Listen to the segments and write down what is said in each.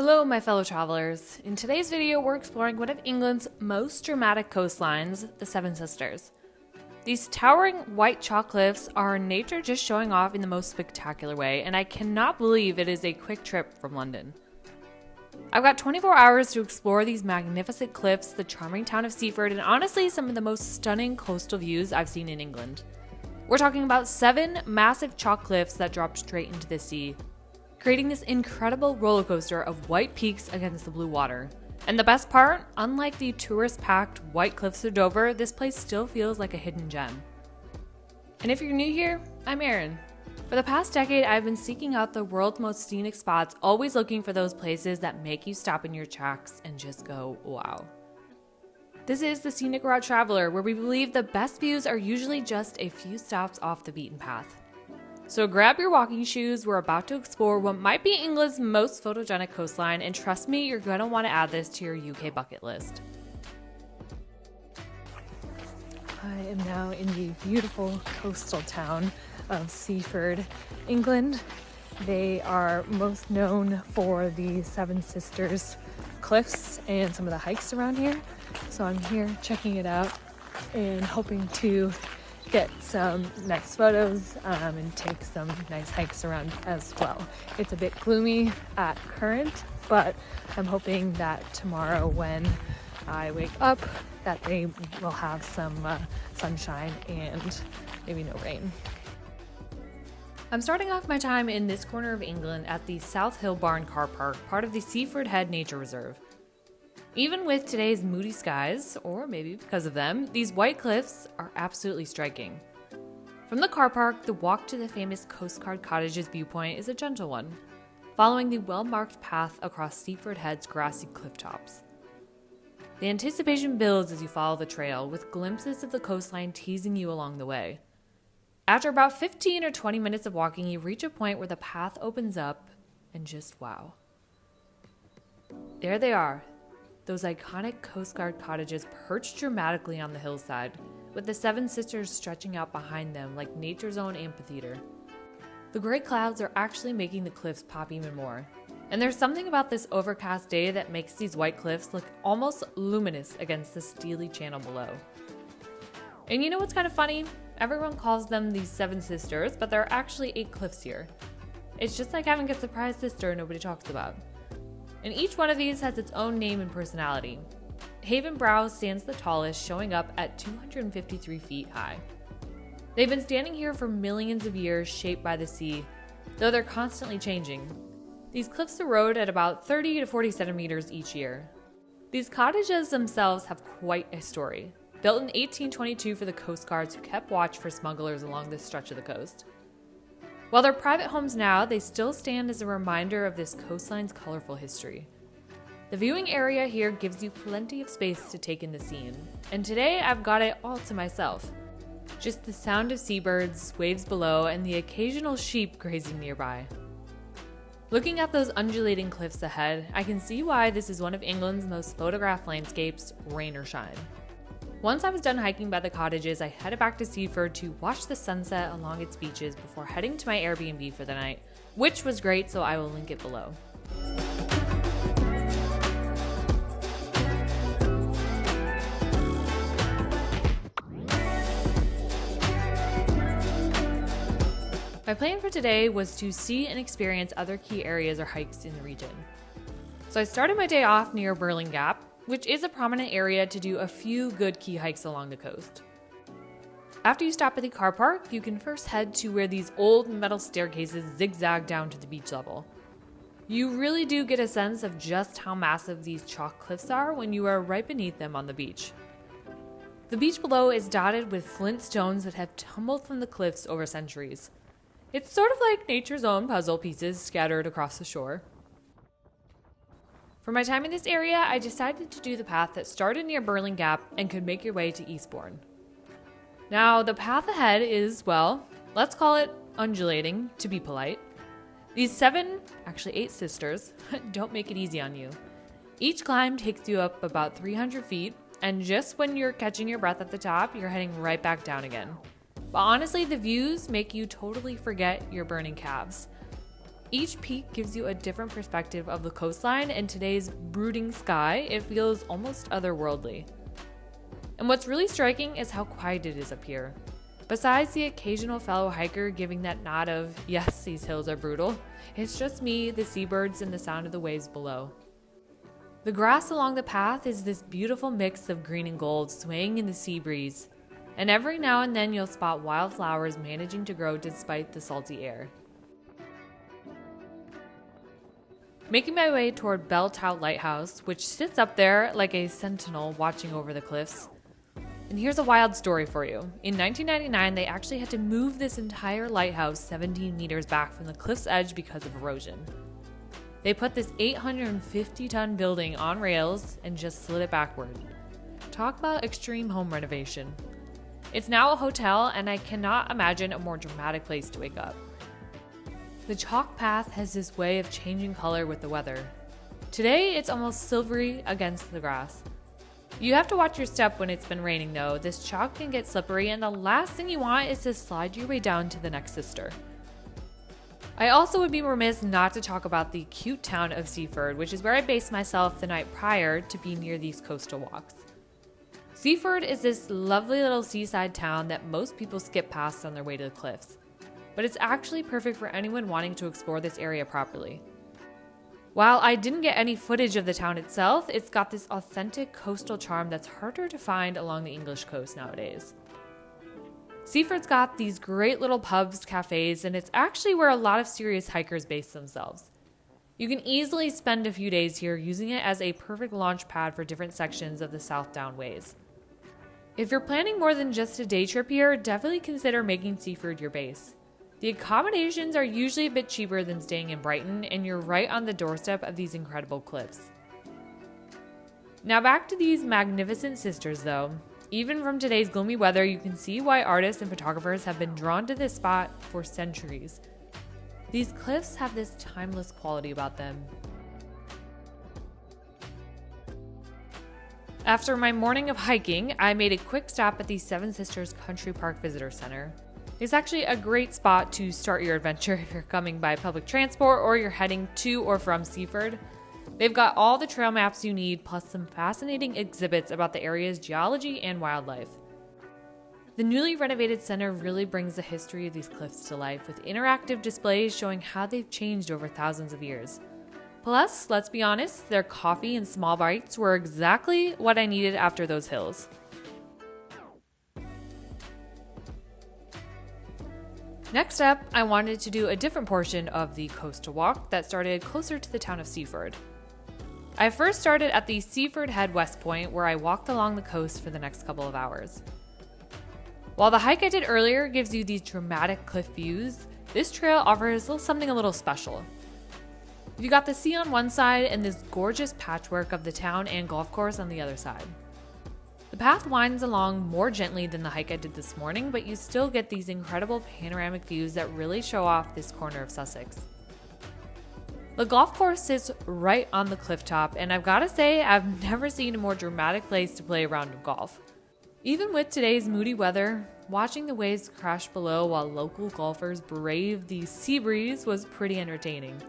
Hello my fellow travelers. In today's video we're exploring one of England's most dramatic coastlines, the Seven Sisters. These towering white chalk cliffs are nature just showing off in the most spectacular way, and I cannot believe it is a quick trip from London. I've got 24 hours to explore these magnificent cliffs, the charming town of Seaford, and honestly some of the most stunning coastal views I've seen in England. We're talking about 7 massive chalk cliffs that drop straight into the sea, creating this incredible roller coaster of white peaks against the blue water. And the best part, unlike the tourist-packed white cliffs of Dover, this place still feels like a hidden gem. And if you're new here, I'm Erin. For the past decade, I've been seeking out the world's most scenic spots, always looking for those places that make you stop in your tracks and just go, wow. This is the Scenic Traveler, where we believe the best views are usually just a few stops off the beaten path. So grab your walking shoes, we're about to explore what might be England's most photogenic coastline, and trust me, you're going to want to add this to your UK bucket list. I am now in the beautiful coastal town of Seaford, England. They are most known for the Seven Sisters cliffs and some of the hikes around here. So I'm here checking it out and hoping to get some nice photos and take some nice hikes around as well. It's a bit gloomy at current, but I'm hoping that tomorrow when I wake up that they will have some sunshine and maybe no rain. I'm starting off my time in this corner of England at the South Hill Barn Car Park, part of the Seaford Head Nature Reserve. Even with today's moody skies, or maybe because of them, these white cliffs are absolutely striking. From the car park, the walk to the famous Coastguard Cottages Viewpoint is a gentle one, following the well-marked path across Seaford Head's grassy cliff tops. The anticipation builds as you follow the trail, with glimpses of the coastline teasing you along the way. After about 15 or 20 minutes of walking, you reach a point where the path opens up, and just wow. There they are. Those iconic Coastguard cottages perched dramatically on the hillside, with the Seven Sisters stretching out behind them like nature's own amphitheater. The gray clouds are actually making the cliffs pop even more, and there's something about this overcast day that makes these white cliffs look almost luminous against the steely channel below. And you know what's kind of funny? Everyone calls them these Seven Sisters, but there are actually 8 cliffs here. It's just like having a surprise sister nobody talks about. And each one of these has its own name and personality. Haven Brow stands the tallest, showing up at 253 feet high. They've been standing here for millions of years, shaped by the sea, though they're constantly changing. These cliffs erode at about 30 to 40 centimeters each year. These cottages themselves have quite a story. Built in 1822 for the Coast Guards who kept watch for smugglers along this stretch of the coast. While they're private homes now, they still stand as a reminder of this coastline's colorful history. The viewing area here gives you plenty of space to take in the scene, and today I've got it all to myself. Just the sound of seabirds, waves below, and the occasional sheep grazing nearby. Looking at those undulating cliffs ahead, I can see why this is one of England's most photographed landscapes, rain or shine. Once I was done hiking by the cottages, I headed back to Seaford to watch the sunset along its beaches before heading to my Airbnb for the night, which was great, so I will link it below. My plan for today was to see and experience other key areas or hikes in the region. So I started my day off near Birling, which is a prominent area to do a few good key hikes along the coast. After you stop at the car park, you can first head to where these old metal staircases zigzag down to the beach level. You really do get a sense of just how massive these chalk cliffs are when you are right beneath them on the beach. The beach below is dotted with flint stones that have tumbled from the cliffs over centuries. It's sort of like nature's own puzzle pieces scattered across the shore. For my time in this area, I decided to do the path that started near Birling Gap and could make your way to Eastbourne. Now, the path ahead is, well, let's call it undulating, to be polite. These 8 sisters, don't make it easy on you. Each climb takes you up about 300 feet, and just when you're catching your breath at the top, you're heading right back down again. But honestly, the views make you totally forget your burning calves. Each peak gives you a different perspective of the coastline, and today's brooding sky, it feels almost otherworldly. And what's really striking is how quiet it is up here. Besides the occasional fellow hiker giving that nod of, yes, these hills are brutal, it's just me, the seabirds, and the sound of the waves below. The grass along the path is this beautiful mix of green and gold swaying in the sea breeze, and every now and then you'll spot wildflowers managing to grow despite the salty air. Making my way toward Belle Tout Lighthouse, which sits up there like a sentinel watching over the cliffs. And here's a wild story for you. In 1999, they actually had to move this entire lighthouse 17 meters back from the cliff's edge because of erosion. They put this 850-ton building on rails and just slid it backward. Talk about extreme home renovation. It's now a hotel, and I cannot imagine a more dramatic place to wake up. The chalk path has this way of changing color with the weather. Today, it's almost silvery against the grass. You have to watch your step when it's been raining though. This chalk can get slippery, and the last thing you want is to slide your way down to the next sister. I also would be remiss not to talk about the cute town of Seaford, which is where I based myself the night prior to be near these coastal walks. Seaford is this lovely little seaside town that most people skip past on their way to the cliffs, but it's actually perfect for anyone wanting to explore this area properly. While I didn't get any footage of the town itself, it's got this authentic coastal charm that's harder to find along the English coast nowadays. Seaford's got these great little pubs, cafes, and it's actually where a lot of serious hikers base themselves. You can easily spend a few days here using it as a perfect launch pad for different sections of the South Down Ways. If you're planning more than just a day trip here, definitely consider making Seaford your base. The accommodations are usually a bit cheaper than staying in Brighton, and you're right on the doorstep of these incredible cliffs. Now back to these magnificent sisters though. Even from today's gloomy weather, you can see why artists and photographers have been drawn to this spot for centuries. These cliffs have this timeless quality about them. After my morning of hiking, I made a quick stop at the Seven Sisters Country Park Visitor Center. It's actually a great spot to start your adventure if you're coming by public transport or you're heading to or from Seaford. They've got all the trail maps you need, plus some fascinating exhibits about the area's geology and wildlife. The newly renovated center really brings the history of these cliffs to life with interactive displays showing how they've changed over thousands of years. Plus, let's be honest, their coffee and small bites were exactly what I needed after those hills. Next up, I wanted to do a different portion of the coastal walk that started closer to the town of Seaford. I first started at the Seaford Head West Point, where I walked along the coast for the next couple of hours. While the hike I did earlier gives you these dramatic cliff views, this trail offers something a little special. You got the sea on one side and this gorgeous patchwork of the town and golf course on the other side. The path winds along more gently than the hike I did this morning, but you still get these incredible panoramic views that really show off this corner of Sussex. The golf course sits right on the cliff top, and I've got to say, I've never seen a more dramatic place to play a round of golf. Even with today's moody weather, watching the waves crash below while local golfers brave the sea breeze was pretty entertaining.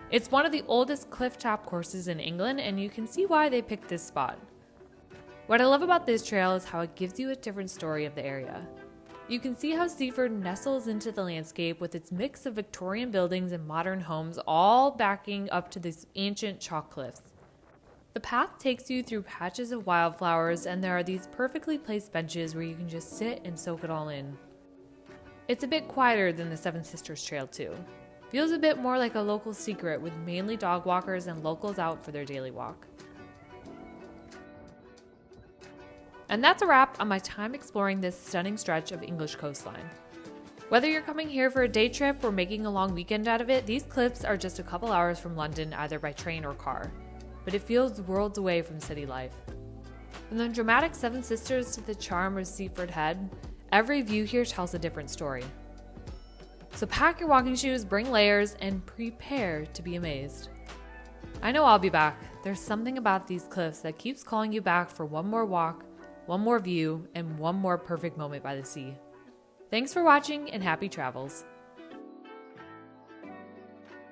It's one of the oldest cliff top courses in England, and you can see why they picked this spot. What I love about this trail is how it gives you a different story of the area. You can see how Seaford nestles into the landscape with its mix of Victorian buildings and modern homes, all backing up to these ancient chalk cliffs. The path takes you through patches of wildflowers, and there are these perfectly placed benches where you can just sit and soak it all in. It's a bit quieter than the Seven Sisters Trail too. Feels a bit more like a local secret, with mainly dog walkers and locals out for their daily walk. And that's a wrap on my time exploring this stunning stretch of English coastline. Whether you're coming here for a day trip or making a long weekend out of it, these cliffs are just a couple hours from London either by train or car, but it feels worlds away from city life. From the dramatic Seven Sisters to the charm of Seaford Head, every view here tells a different story. So pack your walking shoes, bring layers, and prepare to be amazed. I know I'll be back. There's something about these cliffs that keeps calling you back for one more walk, one more view, and one more perfect moment by the sea. Thanks for watching, and happy travels.